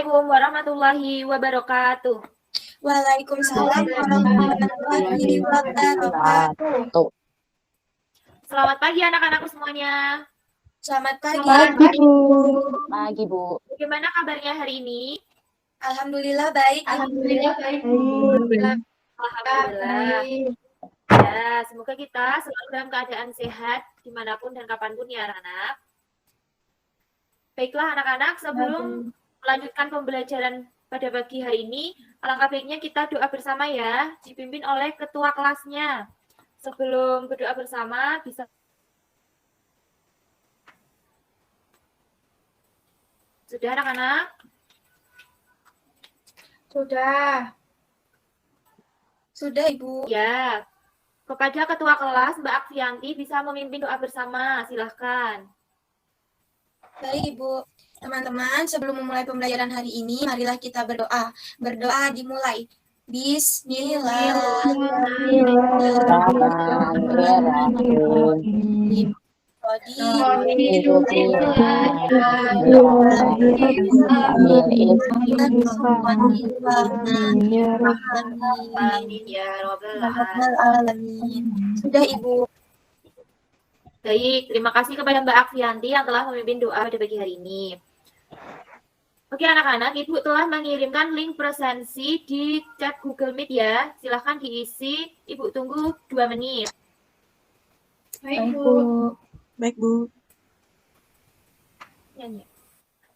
Assalamualaikum warahmatullahi wabarakatuh. Waalaikumsalam warahmatullahi wabarakatuh. Selamat pagi anak-anakku semuanya. Selamat pagi. Pagi, Bu. Bagaimana kabarnya hari ini? Alhamdulillah baik. Alhamdulillah. Ya, semoga kita selalu dalam keadaan sehat dimanapun dan kapanpun ya anak-anak. Baiklah anak-anak, sebelum melanjutkan pembelajaran pada pagi hari ini, alangkah baiknya kita doa bersama ya, dipimpin oleh ketua kelasnya. Sebelum berdoa bersama, bisa sudah anak-anak? Sudah, Ibu. Ya. Kepada ketua kelas, Mbak Akvianti bisa memimpin doa bersama. Silahkan. Baik, Ibu. Teman-teman, sebelum memulai pembelajaran hari ini, marilah kita berdoa. Berdoa dimulai. Bismillahirrahmanirrahim. Sudah, Ibu. Baik, terima kasih kepada Mbak Akvianti yang telah memimpin doa pada pagi hari ini. Oke anak-anak, Ibu telah mengirimkan link presensi di chat Google Meet ya. Silahkan diisi, Ibu tunggu 2 menit. Baik, Bu. Baik, Bu. Ya.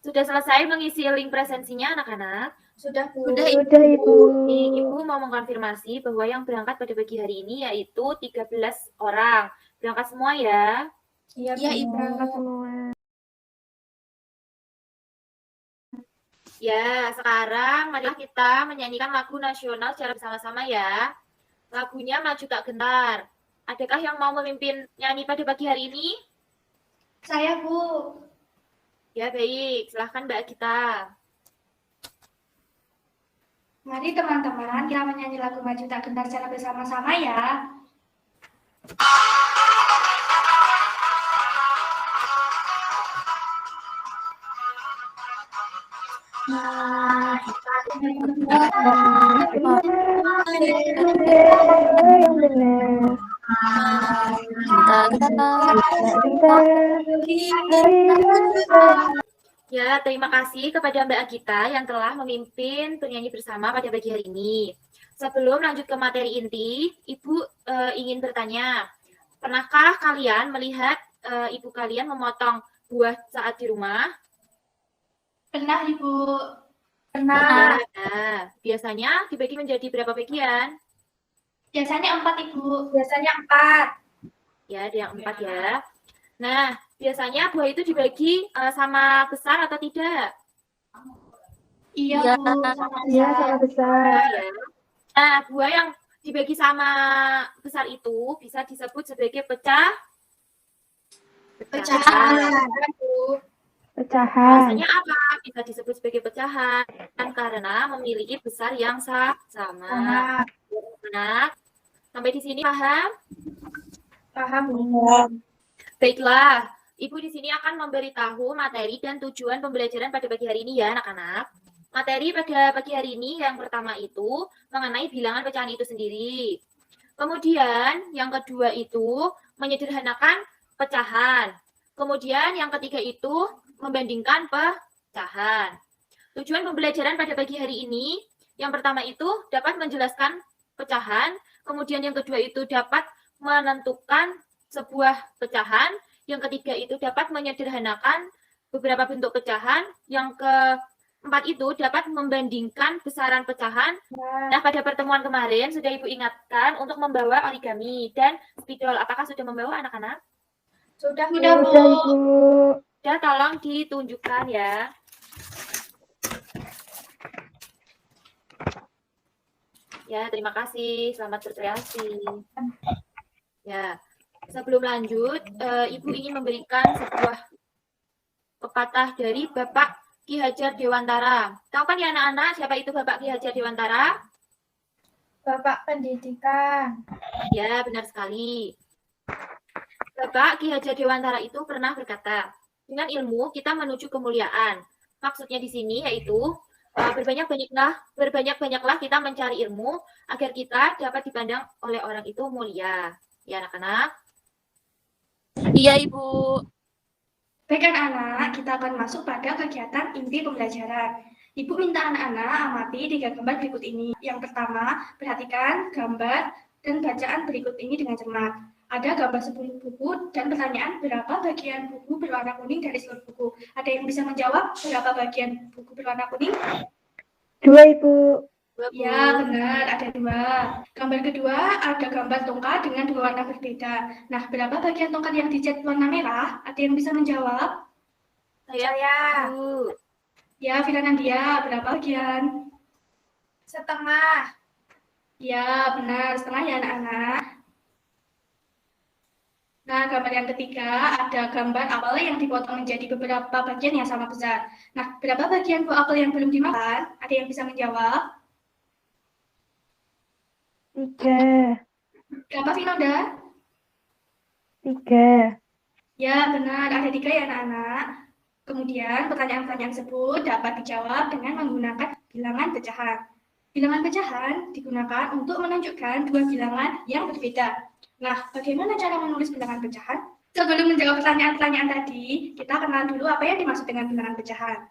Sudah selesai mengisi link presensinya anak-anak? Sudah, Bu. Sudah, Ibu. Ibu mau mengkonfirmasi bahwa yang berangkat pada pagi hari ini yaitu 13 orang. Berangkat semua ya? Iya, Ibu. Ya, sekarang mari kita menyanyikan lagu nasional secara bersama-sama ya. Lagunya Maju Tak Gentar. Adakah yang mau memimpin nyanyi pada pagi hari ini? Saya, Bu. Ya, baik. Silahkan Mbak Gita. Mari teman-teman kita menyanyi lagu Maju Tak Gentar secara bersama-sama ya. Ya, terima kasih kepada Mbak Gita yang telah memimpin penyanyi bersama pada pagi hari ini. Sebelum lanjut ke materi inti, Ibu ingin bertanya, pernahkah kalian melihat ibu kalian memotong buah saat di rumah? Pernah, Ibu. Nah, biasanya dibagi menjadi berapa bagian? Biasanya 4, Ibu. Biasanya 4. Ya, ada yang 4 ya. Nah, biasanya buah itu dibagi sama besar atau tidak? Iya, Bu. Sama besar. Ya. Nah, buah yang dibagi sama besar itu bisa disebut sebagai pecahan. Biasanya apa? Bisa disebut sebagai pecahan karena memiliki besar yang sama. Nah, sampai di sini paham? Paham, Bu. Baiklah, Ibu di sini akan memberitahu materi dan tujuan pembelajaran pada pagi hari ini ya, anak-anak. Materi pada pagi hari ini yang pertama itu mengenai bilangan pecahan itu sendiri. Kemudian yang kedua itu menyederhanakan pecahan. Kemudian yang ketiga itu membandingkan pecahan. Tujuan pembelajaran pada pagi hari ini yang pertama itu dapat menjelaskan pecahan. Kemudian yang kedua itu dapat menentukan sebuah pecahan, yang ketiga itu dapat menyederhanakan beberapa bentuk pecahan, yang keempat itu dapat membandingkan besaran pecahan. Nah, pada pertemuan kemarin sudah Ibu ingatkan untuk membawa origami dan spidol. Apakah sudah membawa anak-anak? Sudah, Bu. Sudah, tolong ditunjukkan ya. Ya, terima kasih. Selamat berkreasi. Ya. Sebelum lanjut, Ibu ingin memberikan sebuah pepatah dari Bapak Ki Hajar Dewantara. Tahu kan ya anak-anak siapa itu Bapak Ki Hajar Dewantara? Bapak Pendidikan. Ya, benar sekali. Bapak Ki Hajar Dewantara itu pernah berkata, dengan ilmu kita menuju kemuliaan. Maksudnya di sini yaitu Berbanyak-banyaklah kita mencari ilmu agar kita dapat dipandang oleh orang itu mulia. Ya, anak-anak. Iya, Ibu. Baik anak-anak, kita akan masuk pada kegiatan inti pembelajaran. Ibu minta anak-anak amati 3 gambar berikut ini. Yang pertama, perhatikan gambar dan bacaan berikut ini dengan cermat. Ada gambar 10 buku dan pertanyaan berapa bagian buku berwarna kuning dari seluruh buku. Ada yang bisa menjawab berapa bagian buku berwarna kuning? 2, Ibu. Ya, benar, ada 2. Gambar kedua, ada gambar tongkat dengan 2 warna berbeda. Nah, berapa bagian tongkat yang dicat warna merah? Ada yang bisa menjawab? Saya. Bu. Ya, Firnandia, berapa bagian? Setengah. Ya, benar, setengah ya anak-anak. Nah, gambar yang ketiga ada gambar apel yang dipotong menjadi beberapa bagian yang sama besar. Nah, berapa bagian buah apel yang belum dimakan? Ada yang bisa menjawab? 3. Berapa, Vinoda? 3. Ya, benar, ada 3 ya anak-anak. Kemudian, pertanyaan-pertanyaan tersebut dapat dijawab dengan menggunakan bilangan pecahan. Bilangan pecahan digunakan untuk menunjukkan 2 bilangan yang berbeda. Nah, bagaimana cara menulis bilangan pecahan? Sebelum menjawab pertanyaan-pertanyaan tadi, kita kenal dulu apa yang dimaksud dengan bilangan pecahan.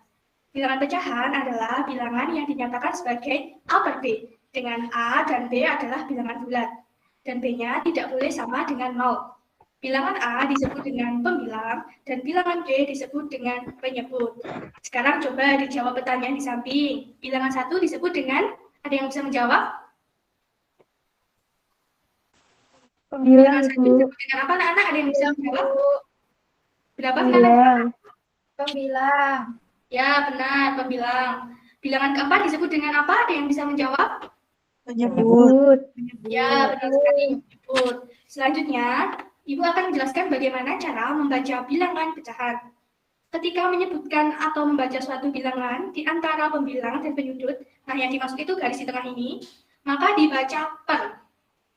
Bilangan pecahan adalah bilangan yang dinyatakan sebagai A per B, dengan A dan B adalah bilangan bulat, dan B-nya tidak boleh sama dengan 0. Bilangan A disebut dengan pembilang, dan bilangan B disebut dengan penyebut. Sekarang coba dijawab pertanyaan di samping. Bilangan 1 disebut dengan, ada yang bisa menjawab? Pembilang, Bilangan 1 Ibu. disebut dengan apa anak-anak? Ada yang bisa menjawab? Berapa bilangan? Pembilang. Pembilang. Ya, benar, pembilang. Bilangan keempat disebut dengan apa? Ada yang bisa menjawab? Menyebut. Ya, benar sekali, menyebut. Selanjutnya, Ibu akan menjelaskan bagaimana cara membaca bilangan pecahan. Ketika menyebutkan atau membaca suatu bilangan di antara pembilang dan penyudut, nah yang dimaksud itu garis di tengah ini, maka dibaca per.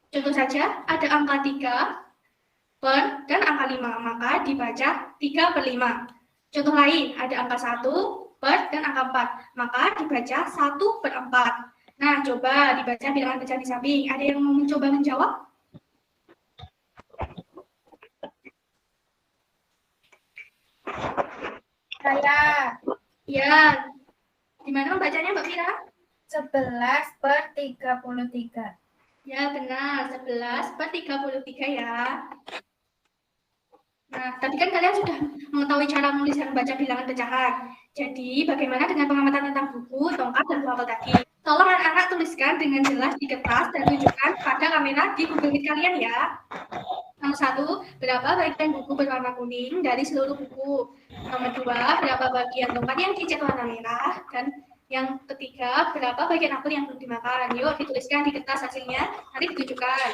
Contoh saja, ada angka 3 per dan angka 5, maka dibaca 3/5. Contoh lain, ada angka 1 per dan angka 4, maka dibaca 1/4. Nah, coba dibaca bilangan pecahan di samping. Ada yang mau mencoba menjawab? Saya. Ya, gimana membacanya Mbak Mira? 11/33. Ya, benar. 11/33 ya. Nah, tadi kan kalian sudah mengetahui cara menulis dan membaca bilangan pecahan. Jadi, bagaimana dengan pengamatan tentang buku, tongkat, dan buah apel tadi? Tolong anak-anak tuliskan dengan jelas di kertas dan tunjukkan pada kamera di Google Meet kalian ya. Nomor 1, berapa bagian buku berwarna kuning dari seluruh buku? Nomor 2, berapa bagian tongkat yang dicat warna merah? Dan yang ketiga, berapa bagian apel yang belum dimakan? Yuk, dituliskan di kertas hasilnya, nanti ditunjukkan.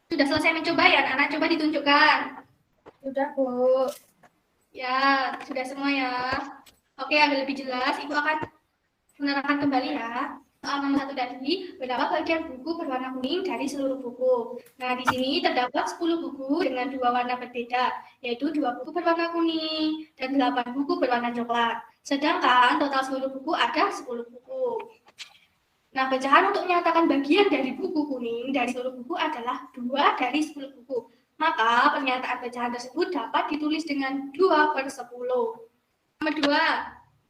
Sudah selesai mencoba ya, anak-anak? Coba ditunjukkan. Sudah, Bu. Ya, sudah semua ya. Oke, agar lebih jelas, Ibu akan menerangkan kembali ya. Soal nomor 1 tadi, berapa bagian buku berwarna kuning dari seluruh buku? Nah, di sini terdapat 10 buku dengan 2 warna berbeda, yaitu 2 buku berwarna kuning dan 8 buku berwarna coklat. Sedangkan total seluruh buku ada 10 buku. Nah, pecahan untuk menyatakan bagian dari buku kuning dari seluruh buku adalah 2 dari 10 buku. Maka pernyataan pecahan tersebut dapat ditulis dengan 2/10. Nomor 2,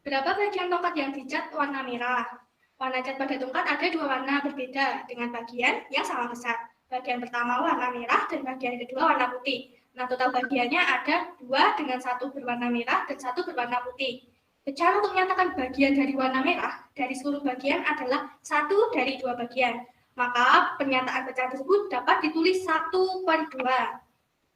berapa bagian tongkat yang dicat warna merah? Warna cat pada tongkat ada 2 warna berbeda dengan bagian yang sama besar. Bagian pertama warna merah dan bagian kedua warna putih. Nah, total bagiannya ada 2 dengan 1 berwarna merah dan 1 berwarna putih. Pecahan untuk menyatakan bagian dari warna merah dari seluruh bagian adalah 1 dari 2 bagian. Maka pernyataan pecahan tersebut dapat ditulis 1/2.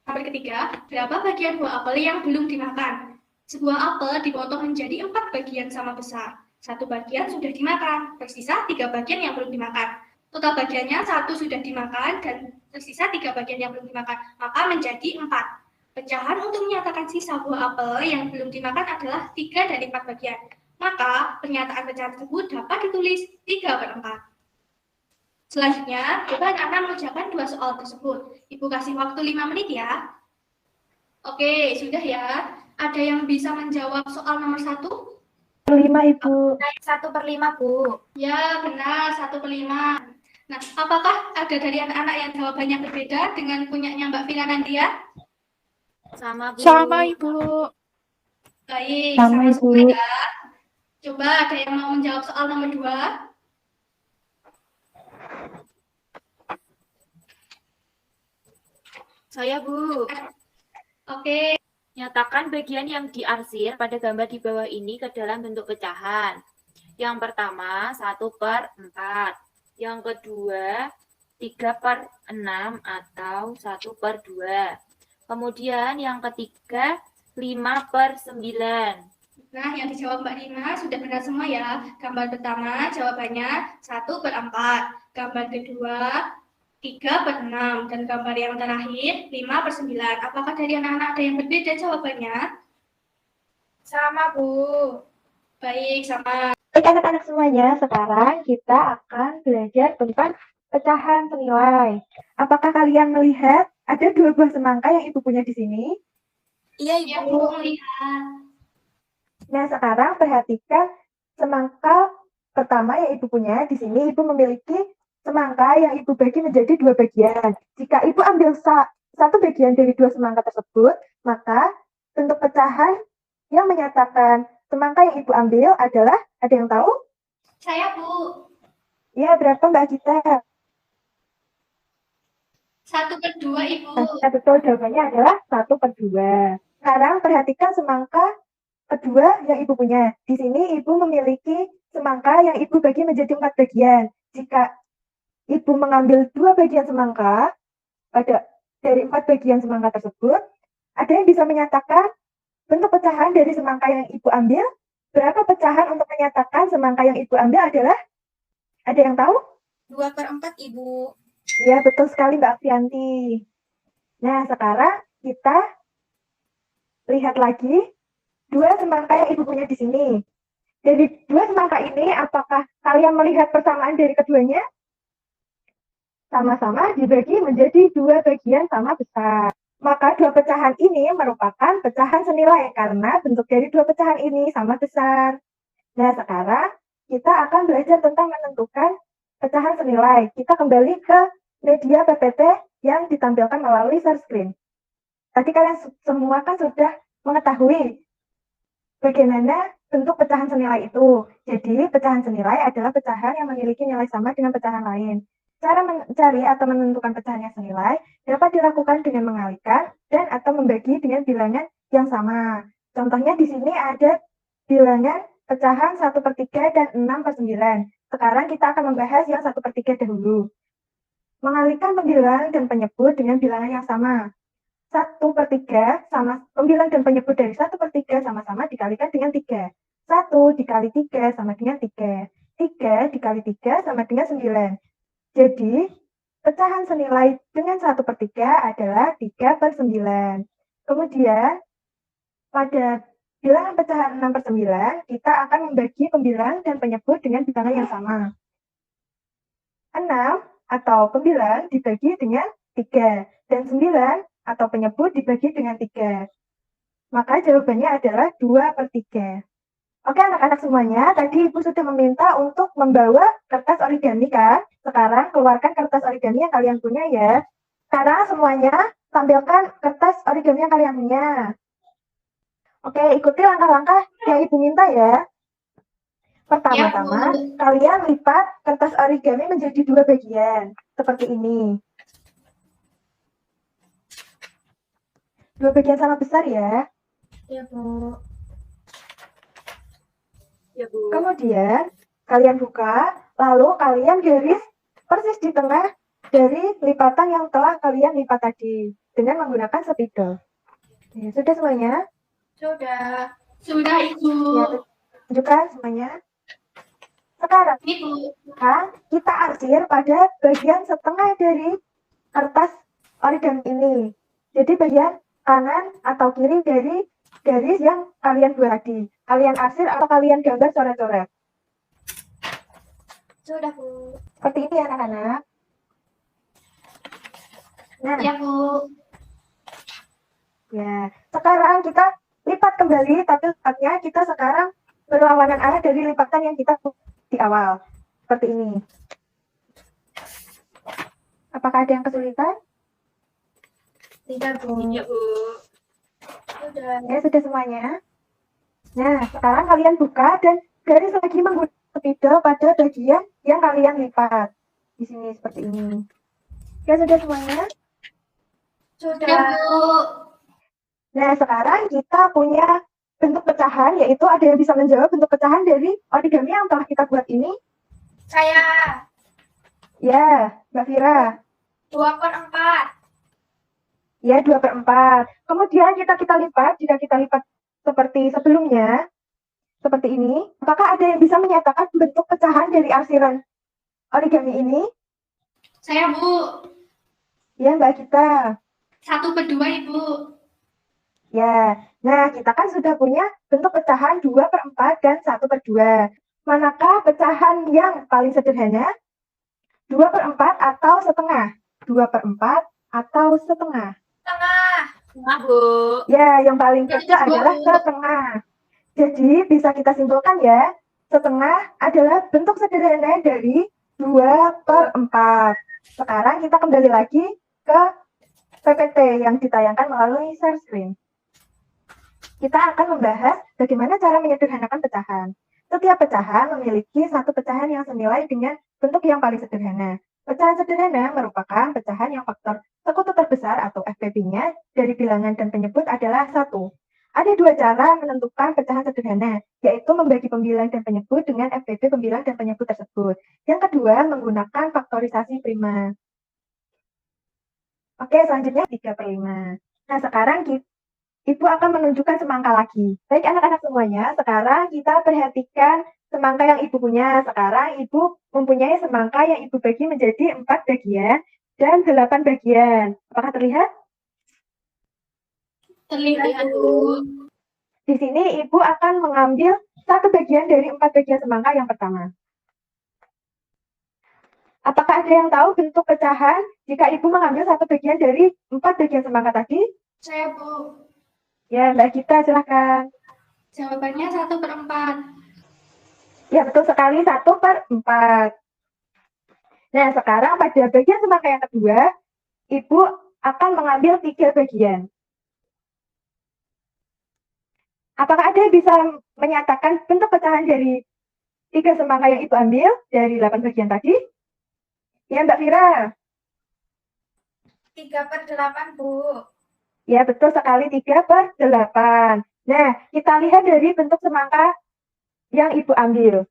Nomor ketiga, berapa bagian buah apel yang belum dimakan? Sebuah apel dipotong menjadi 4 bagian sama besar. 1 bagian sudah dimakan, tersisa 3 bagian yang belum dimakan. Total bagiannya 1 sudah dimakan dan tersisa 3 bagian yang belum dimakan, maka menjadi 4. Pecahan untuk menyatakan sisa buah apel yang belum dimakan adalah 3 dari 4 bagian. Maka pernyataan pecahan tersebut dapat ditulis 3/4. Selanjutnya, coba anak-anak mengerjakan 2 soal tersebut. Ibu kasih waktu 5 menit ya. Oke, sudah ya. Ada yang bisa menjawab soal nomor 1? 5 Ibu. Naik 1/5, Bu. Ya, benar, 1/5. Nah, apakah ada dari anak-anak yang jawabannya berbeda dengan punyanya Mbak Vina Nandia? Sama, Bu. Sama, Ibu. Baik, Sama, sama Ibu. semua ya. Coba ada yang mau menjawab soal nomor 2? Saya, Bu. Oke, Nyatakan bagian yang diarsir pada gambar di bawah ini ke dalam bentuk pecahan. Yang pertama, 1/4. Yang kedua, 3/6 atau 1/2. Kemudian yang ketiga, 5/9. nah yang dijawab Mbak Nina sudah benar semua ya. Gambar pertama jawabannya 1/4. Gambar kedua 3/6. Dan gambar yang terakhir 5/9. Apakah dari anak-anak ada yang berbeda jawabannya? Sama, Bu. Baik, sama. Baik anak-anak semuanya, sekarang kita akan belajar tentang pecahan senilai. Apakah kalian melihat ada 2 buah semangka yang Ibu punya di sini? Iya, Ya, Ibu. Bu, melihat. Nah, sekarang perhatikan semangka pertama yang Ibu punya. Di sini Ibu memiliki semangka yang Ibu bagi menjadi 2 bagian. Jika Ibu ambil satu bagian dari 2 semangka tersebut, maka bentuk pecahan yang menyatakan semangka yang Ibu ambil adalah, ada yang tahu? Saya, Bu. Ya, berapa Mbak Gita? 1/2, Ibu. Nah, betul, jawabannya adalah 1/2. Sekarang perhatikan semangka kedua yang Ibu punya. Di sini Ibu memiliki semangka yang Ibu bagi menjadi 4 bagian. Jika Ibu mengambil 2 bagian semangka dari 4 bagian semangka tersebut, ada yang bisa menyatakan bentuk pecahan dari semangka yang Ibu ambil? Berapa pecahan untuk menyatakan semangka yang Ibu ambil adalah? Ada yang tahu? 2/4, Ibu. Ya, betul sekali Mbak Afianti. Nah, sekarang kita lihat lagi 2 semangka yang Ibu punya di sini. Dari 2 semangka ini, apakah kalian melihat persamaan dari keduanya? Sama-sama dibagi menjadi 2 bagian sama besar. Maka 2 pecahan ini merupakan pecahan senilai karena bentuk dari 2 pecahan ini sama besar. Nah, sekarang kita akan belajar tentang menentukan pecahan senilai. Kita kembali ke media PPT yang ditampilkan melalui share screen. Tadi kalian semua kan sudah mengetahui bagaimana bentuk pecahan senilai itu. Jadi, pecahan senilai adalah pecahan yang memiliki nilai sama dengan pecahan lain. Cara mencari atau menentukan pecahan yang senilai dapat dilakukan dengan mengalihkan dan atau membagi dengan bilangan yang sama. Contohnya di sini ada bilangan pecahan 1/3 dan 6/9. Sekarang kita akan membahas yang 1/3 dahulu. Mengalihkan pembilang dan penyebut dengan bilangan yang sama. 1/3 sama pembilang dan penyebut dari 1/3 sama-sama dikalikan dengan 3. 1 dikali 3 sama dengan 3. 3 dikali 3 sama dengan 9. Jadi, pecahan senilai dengan 1/3 adalah 3/9. Kemudian, pada bilangan pecahan 6/9, kita akan membagi pembilang dan penyebut dengan bilangan yang sama. 6 atau pembilang dibagi dengan 3, dan 9 atau penyebut dibagi dengan 3. Maka jawabannya adalah 2/3. Oke anak-anak semuanya, tadi Ibu sudah meminta untuk membawa kertas origami kan? Sekarang keluarkan kertas origami yang kalian punya ya. Sekarang semuanya tampilkan kertas origami yang kalian punya. Oke, ikuti langkah-langkah yang Ibu minta ya. Pertama-tama, kalian lipat kertas origami menjadi 2 bagian. Seperti ini. 2 bagian sama besar ya. Ya, Bu. Ya, Bu. Kemudian, kalian buka, lalu kalian garis persis di tengah dari lipatan yang telah kalian lipat tadi. Dengan menggunakan spidol. Ya, sudah semuanya? Sudah. Sudah, Ibu. Ya, tunjukkan semuanya. Sekarang, Ibu. kita arsir pada bagian setengah dari kertas origami ini. Jadi bagian kanan atau kiri dari garis yang kalian buat tadi. Kalian arsir atau kalian gambar coret-coret. Sudah, Bu. Seperti ini ya anak-anak. Nah, Ya, Bu. ya. Sekarang kita lipat kembali, tapi tepatnya kita sekarang berlawanan arah dari lipatan yang kita di awal. Seperti ini. Apakah ada yang kesulitan? Tidak, Bu. Iya, Bu. Sudah. Ya, sudah semuanya. Nah, sekarang kalian buka dan garis lagi menggunakan spidol pada bagian yang kalian lipat. Di sini seperti ini. Ya, sudah semuanya? Sudah. Bu. Nah, sekarang kita punya bentuk pecahan, yaitu ada yang bisa menjawab bentuk pecahan dari origami yang telah kita buat ini. Saya Ya, Mbak Fira. 2/4. Ya, 2/4. Kemudian kita lipat, jika kita lipat seperti sebelumnya, seperti ini, apakah ada yang bisa menyatakan bentuk pecahan dari arsiran origami ini? Saya, Bu. Ya, Mbak Gita. 1/2, Ibu. Ya, nah kita kan sudah punya bentuk pecahan 2/4 dan 1/2. Manakah pecahan yang paling sederhana? 2/4 atau setengah? 2/4 atau setengah? Tengah. Nah, Bu. Ya, yang paling kecil Jadi, adalah Bu. setengah. Jadi bisa kita simpulkan ya, setengah adalah bentuk sederhana dari 2/4. Sekarang kita kembali lagi ke PPT yang ditayangkan melalui share screen. Kita akan membahas bagaimana cara menyederhanakan pecahan. Setiap pecahan memiliki satu pecahan yang senilai dengan bentuk yang paling sederhana. Pecahan sederhana merupakan pecahan yang faktor sekutu terbesar atau FPB-nya dari bilangan dan penyebut adalah 1. Ada dua cara menentukan pecahan sederhana, yaitu membagi pembilang dan penyebut dengan FPB pembilang dan penyebut tersebut. Yang kedua, menggunakan faktorisasi prima. Oke, selanjutnya 3/5. Nah, sekarang Ibu akan menunjukkan semangka lagi. Baik anak-anak semuanya, sekarang kita perhatikan semangka yang Ibu punya. Sekarang Ibu mempunyai semangka yang Ibu bagi menjadi 4 bagian dan 8 bagian. Apakah terlihat? Terlihat, Bu. Bu. Di sini Ibu akan mengambil satu bagian dari 4 bagian semangka yang pertama. Apakah ada yang tahu bentuk pecahan jika Ibu mengambil satu bagian dari 4 bagian semangka tadi? Saya, Bu. Ya, Mbak Gita, silahkan. Jawabannya 1/4. Ya, betul sekali, 1/4. Nah, sekarang pada bagian semangka yang kedua, Ibu akan mengambil 3 bagian. Apakah ada yang bisa menyatakan bentuk pecahan dari 3 semangka yang Ibu ambil dari 8 bagian tadi? Ya, Mbak Fira. 3/8, Bu. Ya, betul sekali, 3/8. Nah, kita lihat dari bentuk semangka yang Ibu ambil.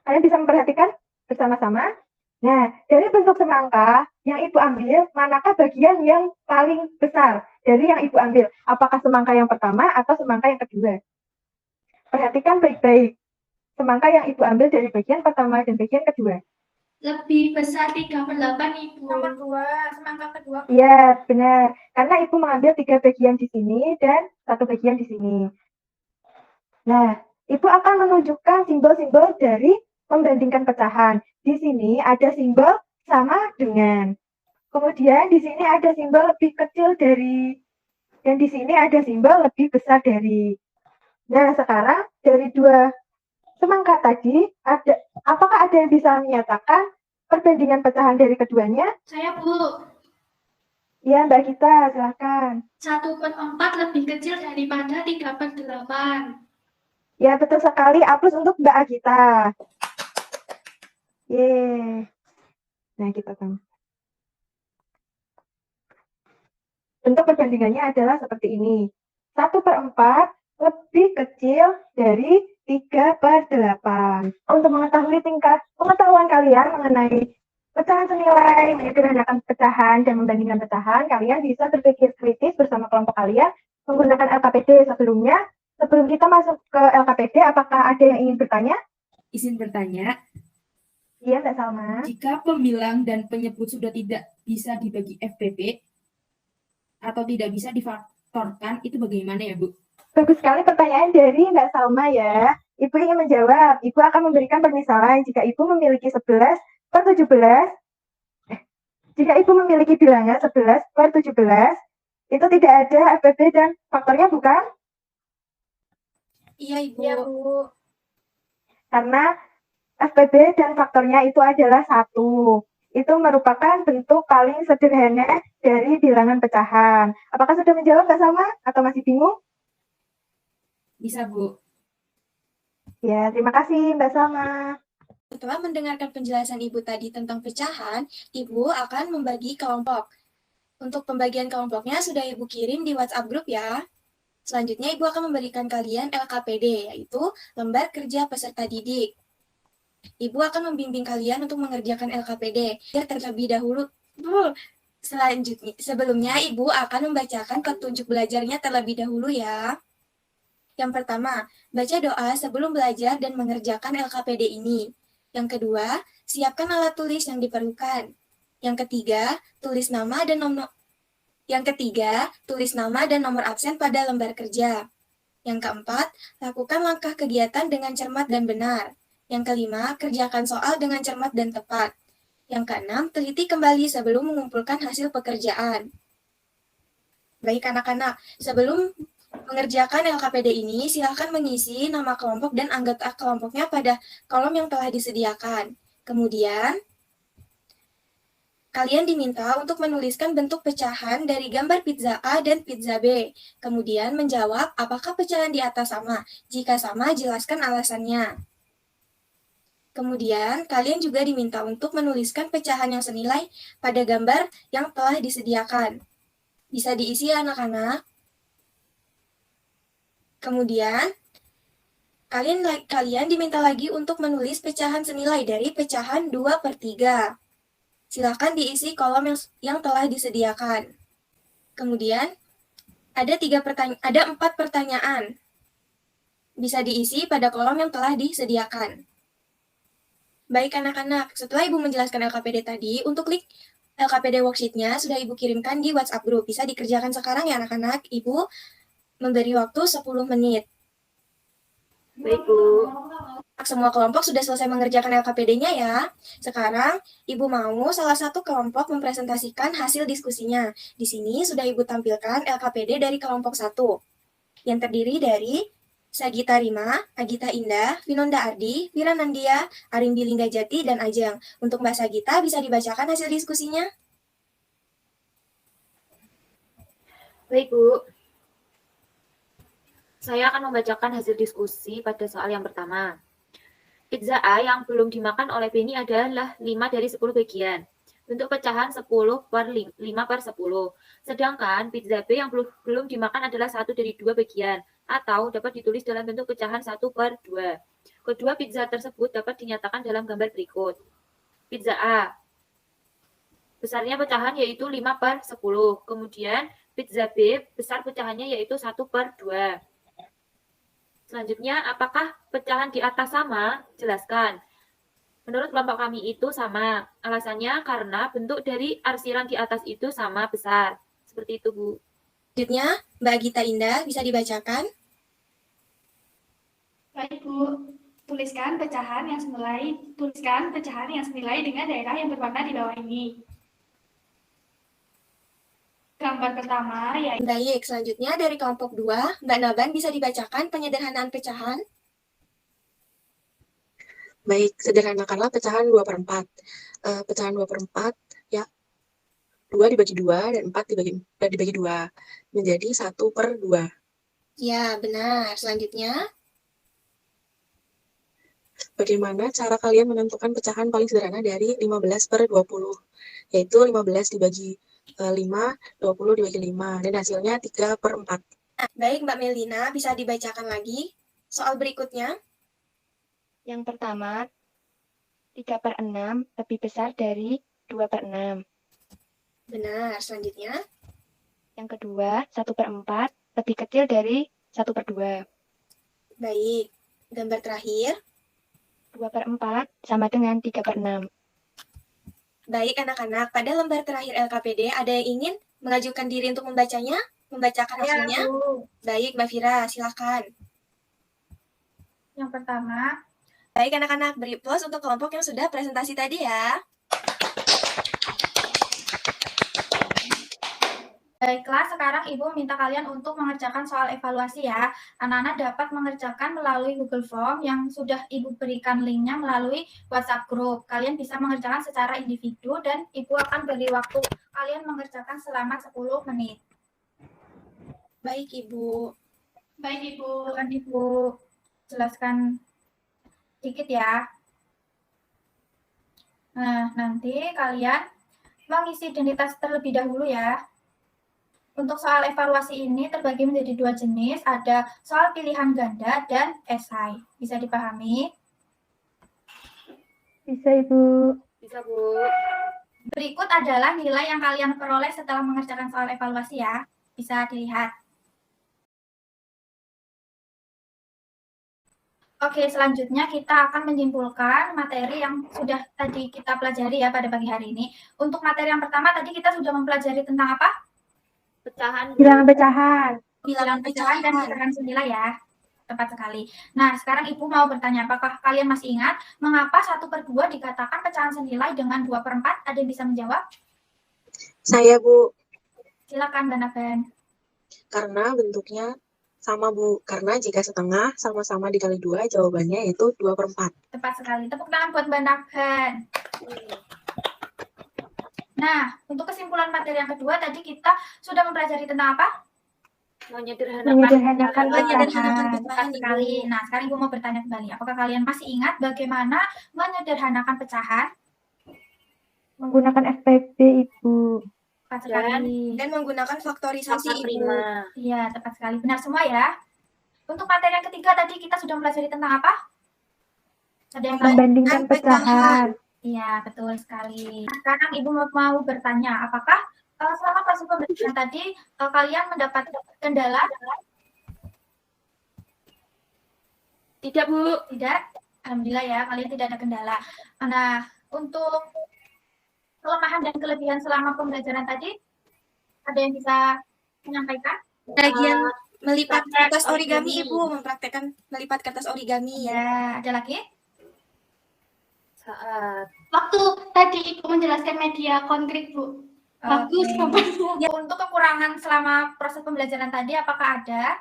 Kalian bisa memperhatikan bersama-sama? Nah, dari bentuk semangka yang Ibu ambil, manakah bagian yang paling besar dari yang Ibu ambil? Apakah semangka yang pertama atau semangka yang kedua? Perhatikan baik-baik. Semangka yang Ibu ambil dari bagian pertama dan bagian kedua. Lebih besar 3/8, Ibu. Nomor 2, semangka kedua. Iya, benar. Karena Ibu mengambil 3 bagian di sini dan 1 bagian di sini. Nah, Ibu akan menunjukkan simbol-simbol dari membandingkan pecahan. Di sini ada simbol sama dengan. Kemudian di sini ada simbol lebih kecil dari, dan di sini ada simbol lebih besar dari. Nah, sekarang dari dua semangka tadi, apakah ada yang bisa menyatakan perbandingan pecahan dari keduanya? Saya, Bu. Ya, Mbak Gita, silahkan. 1/4 lebih kecil daripada 3/8. Ya, betul sekali. Aplaus untuk Mbak Agita. Yeay. Nah, kita tahu. Bentuk perbandingannya adalah seperti ini. 1/4 lebih kecil dari 3/8. Untuk mengetahui tingkat pengetahuan kalian mengenai pecahan senilai, menyederhanakan pecahan, dan membandingkan pecahan, kalian bisa berpikir kritis bersama kelompok kalian menggunakan LKPD sebelumnya. Sebelum kita masuk ke LKPD, apakah ada yang ingin bertanya? Izin bertanya, Iya, Mbak Salma. jika pembilang dan penyebut sudah tidak bisa dibagi FPP atau tidak bisa difaktorkan, itu bagaimana ya, Bu? Bagus sekali pertanyaan dari Mbak Salma ya. Ibu ingin menjawab. Ibu akan memberikan permisalan jika Ibu memiliki 11/17. Jika Ibu memiliki bilangan 11/17, itu tidak ada FPP dan faktornya bukan? Iya, Ibu. Iya, Bu. Karena FPB dan faktornya itu adalah 1. Itu merupakan bentuk paling sederhana dari bilangan pecahan. Apakah sudah menjawab Mbak Salma atau masih bingung? Bisa, Bu. Ya, terima kasih Mbak Salma. Setelah mendengarkan penjelasan Ibu tadi tentang pecahan, Ibu akan membagi kelompok. Untuk pembagian kelompoknya sudah Ibu kirim di WhatsApp grup ya. Selanjutnya Ibu akan memberikan kalian LKPD, yaitu Lembar Kerja Peserta Didik. Ibu akan membimbing kalian untuk mengerjakan LKPD. Terlebih dahulu, sebelumnya Ibu akan membacakan petunjuk belajarnya terlebih dahulu ya. Yang pertama, baca doa sebelum belajar dan mengerjakan LKPD ini. Yang kedua, siapkan alat tulis yang diperlukan. Yang ketiga, tulis nama dan nomor absen pada lembar kerja. Yang keempat, lakukan langkah kegiatan dengan cermat dan benar. Yang kelima, kerjakan soal dengan cermat dan tepat. Yang keenam, teliti kembali sebelum mengumpulkan hasil pekerjaan. Baik anak-anak, sebelum mengerjakan LKPD ini, silakan mengisi nama kelompok dan anggota kelompoknya pada kolom yang telah disediakan. Kemudian, kalian diminta untuk menuliskan bentuk pecahan dari gambar pizza A dan pizza B. Kemudian menjawab apakah pecahan di atas sama. Jika sama, jelaskan alasannya. Kemudian, kalian juga diminta untuk menuliskan pecahan yang senilai pada gambar yang telah disediakan. Bisa diisi ya anak-anak. Kemudian, kalian diminta lagi untuk menulis pecahan senilai dari pecahan 2/3. Silakan diisi kolom yang telah disediakan. Kemudian, ada 4 pertanyaan. Bisa diisi pada kolom yang telah disediakan. Baik anak-anak, setelah Ibu menjelaskan LKPD tadi, untuk link LKPD worksheet-nya sudah Ibu kirimkan di WhatsApp group. Bisa dikerjakan sekarang ya anak-anak. Ibu memberi waktu 10 menit. Baik, Bu. Semua kelompok sudah selesai mengerjakan LKPD-nya ya. Sekarang, Ibu mau salah satu kelompok mempresentasikan hasil diskusinya. Di sini sudah Ibu tampilkan LKPD dari kelompok 1, yang terdiri dari Sagita Rima, Agita Indah, Vinonda Ardi, Viranandia, Arimbi Linggajati, dan Ajeng. Untuk Mbak Sagita, bisa dibacakan hasil diskusinya? Baik, Bu. Saya akan membacakan hasil diskusi pada soal yang pertama. Pizza A yang belum dimakan oleh Beni adalah 5 dari 10 bagian. Bentuk pecahan 10/5/10. Sedangkan pizza B yang belum dimakan adalah 1 dari 2 bagian, atau dapat ditulis dalam bentuk pecahan 1/2. Kedua pizza tersebut dapat dinyatakan dalam gambar berikut. Pizza A, besarnya pecahan yaitu 5/10. Kemudian pizza B, besar pecahannya yaitu 1/2. Selanjutnya, apakah pecahan di atas sama? Jelaskan. Menurut kelompok kami itu sama. Alasannya karena bentuk dari arsiran di atas itu sama besar. Seperti itu, Bu. Selanjutnya, Mbak Agita Indah, bisa dibacakan? Baik, Bu. Tuliskan pecahan yang senilai dengan daerah yang berwarna di bawah ini. Gambar pertama yaitu Baik, selanjutnya dari kelompok 2, Mbak Naban bisa dibacakan penyederhanaan pecahan? Baik, sederhanakanlah pecahan 2/4. Pecahan 2/4, ya, 2 dibagi 2 dan 4 dibagi 2. Menjadi 1/2. Ya, benar. Selanjutnya, Bagaimana cara kalian menentukan pecahan paling sederhana dari 15/20? Yaitu 15 dibagi 5, 20 dibagi 5, dan hasilnya 3/4. baik Mbak Melina, bisa dibacakan lagi soal berikutnya? Yang pertama, 3/6 lebih besar dari 2/6. Benar. Selanjutnya, Yang kedua, 1/4 lebih kecil dari 1/2. baik. Gambar terakhir. 2/4 sama dengan 3/6. Baik anak-anak, pada lembar terakhir LKPD ada yang ingin mengajukan diri untuk membacanya? Membacakan hasilnya? Bu. Baik, Mbak Fira, silakan. Yang pertama, Baik anak-anak, beri plus untuk kelompok yang sudah presentasi tadi ya. Baiklah, sekarang Ibu minta kalian untuk mengerjakan soal evaluasi ya. Anak-anak dapat mengerjakan melalui Google Form yang sudah Ibu berikan linknya melalui WhatsApp Group. Kalian bisa mengerjakan secara individu dan Ibu akan beri waktu kalian mengerjakan selama 10 menit. Baik, Ibu. Baik, Ibu. Silakan Ibu jelaskan sedikit ya. Nah, nanti kalian mengisi identitas terlebih dahulu ya. Untuk soal evaluasi ini terbagi menjadi 2 jenis, ada soal pilihan ganda dan esai. Bisa dipahami? Bisa, Ibu. Bisa, Bu. Berikut adalah nilai yang kalian peroleh setelah mengerjakan soal evaluasi ya. Bisa dilihat. Oke, selanjutnya kita akan menyimpulkan materi yang sudah tadi kita pelajari ya pada pagi hari ini. Untuk materi yang pertama tadi kita sudah mempelajari tentang apa? Pecahan. Bilangan pecahan. Bilangan pecahan dan pecahan senilai ya. Tepat sekali. Nah, sekarang Ibu mau bertanya, apakah kalian masih ingat mengapa 1/2 dikatakan pecahan senilai dengan 2/4? Ada yang bisa menjawab? Saya, Bu. Silakan, Banaben. Karena bentuknya sama, Bu. Karena jika setengah sama-sama dikali 2, jawabannya yaitu 2/4. Tepat sekali. Tepuk tangan buat Banaben. Nah, untuk kesimpulan materi yang kedua, tadi kita sudah mempelajari tentang apa? Menyederhanakan pecahan. Tepat sekali. Nah, sekarang Ibu mau bertanya kembali. Apakah kalian masih ingat bagaimana menyederhanakan pecahan? Menggunakan FPP, Ibu. Tepat sekali. Dan menggunakan faktorisasi, Faktor Ibu. prima. Iya, tepat sekali. Benar semua ya. Untuk materi yang ketiga tadi kita sudah mempelajari tentang apa? Ada yang tahu? Membandingkan pecahan. Iya, betul sekali. Sekarang Ibu mau bertanya, apakah selama proses pembelajaran tadi kalian mendapat kendala? Tidak, Bu. Tidak? Alhamdulillah ya, kalian tidak ada kendala. Nah, untuk kelemahan dan kelebihan selama pembelajaran tadi, ada yang bisa menyampaikan? Bagian melipat kertas origami, Ibu. Mempraktekkan melipat kertas origami. Ya, ada lagi? Saat. Waktu tadi Ibu menjelaskan media konkret, Bu. Bagus, Oke. Ya, untuk kekurangan selama proses pembelajaran tadi, apakah ada?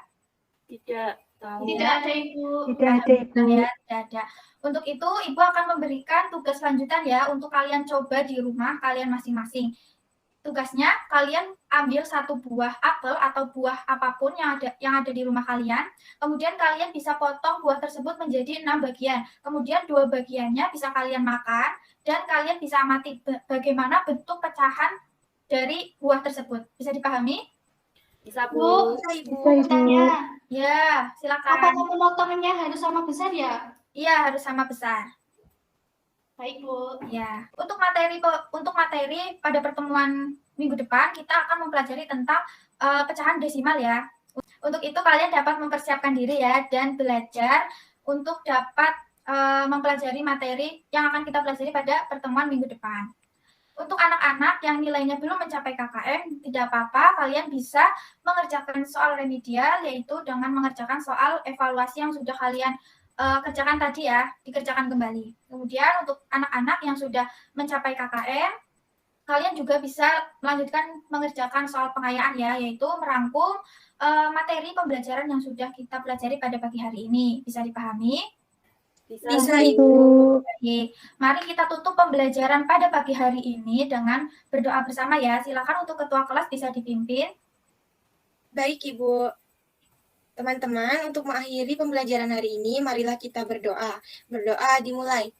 Tidak tahu. Tidak ada, Ibu. Tidak ada, Ibu. Ya, tidak ada. Untuk itu, Ibu akan memberikan tugas lanjutan ya untuk kalian coba di rumah kalian masing-masing. Tugasnya, kalian ambil 1 buah apel atau buah apapun yang ada di rumah kalian. Kemudian kalian bisa potong buah tersebut menjadi 6 bagian. Kemudian 2 bagiannya bisa kalian makan dan kalian bisa amati bagaimana bentuk pecahan dari buah tersebut. Bisa dipahami? Bisa, Bu, Bu. Bisa, Ibu. Bisa, Ibu. tanya, Ya, silakan. apakah memotongnya harus sama besar ya? Iya, harus sama besar. Baik, Bu. Ya, untuk materi pada pertemuan minggu depan kita akan mempelajari tentang pecahan desimal ya. Untuk itu kalian dapat mempersiapkan diri ya dan belajar untuk dapat mempelajari materi yang akan kita pelajari pada pertemuan minggu depan. Untuk anak-anak yang nilainya belum mencapai KKM, tidak apa-apa, kalian bisa mengerjakan soal remedial yaitu dengan mengerjakan soal evaluasi yang sudah kalian kerjakan tadi ya, dikerjakan kembali. Kemudian untuk anak-anak yang sudah mencapai KKM, kalian juga bisa melanjutkan mengerjakan soal pengayaan ya, yaitu merangkum materi pembelajaran yang sudah kita pelajari pada pagi hari ini. Bisa dipahami? Bisa, Ibu. Oke, mari kita tutup pembelajaran pada pagi hari ini dengan berdoa bersama ya. Silakan untuk ketua kelas bisa dipimpin. Baik, Ibu. Teman-teman, untuk mengakhiri pembelajaran hari ini, marilah kita berdoa. Berdoa dimulai.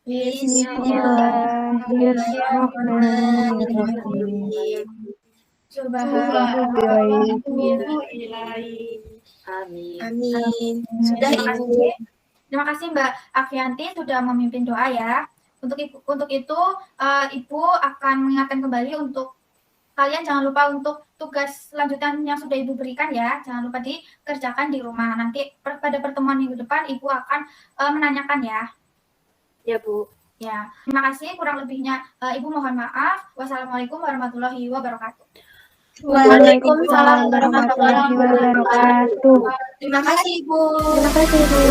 Bismillahirrahmanirrahim. Amin. Amin. Sudah, Ibu. Terima kasih Mbak Afianti sudah memimpin doa ya. Untuk itu Ibu akan mengingatkan kembali untuk kalian jangan lupa untuk tugas lanjutan yang sudah Ibu berikan ya. Jangan lupa dikerjakan di rumah. Nanti pada pertemuan minggu depan Ibu akan menanyakan ya. Ya, Bu. Ya, terima kasih. Kurang lebihnya Ibu mohon maaf. Wassalamualaikum warahmatullahi wabarakatuh. Waalaikumsalam warahmatullahi wabarakatuh. Terima kasih, Ibu. Terima kasih, Bu.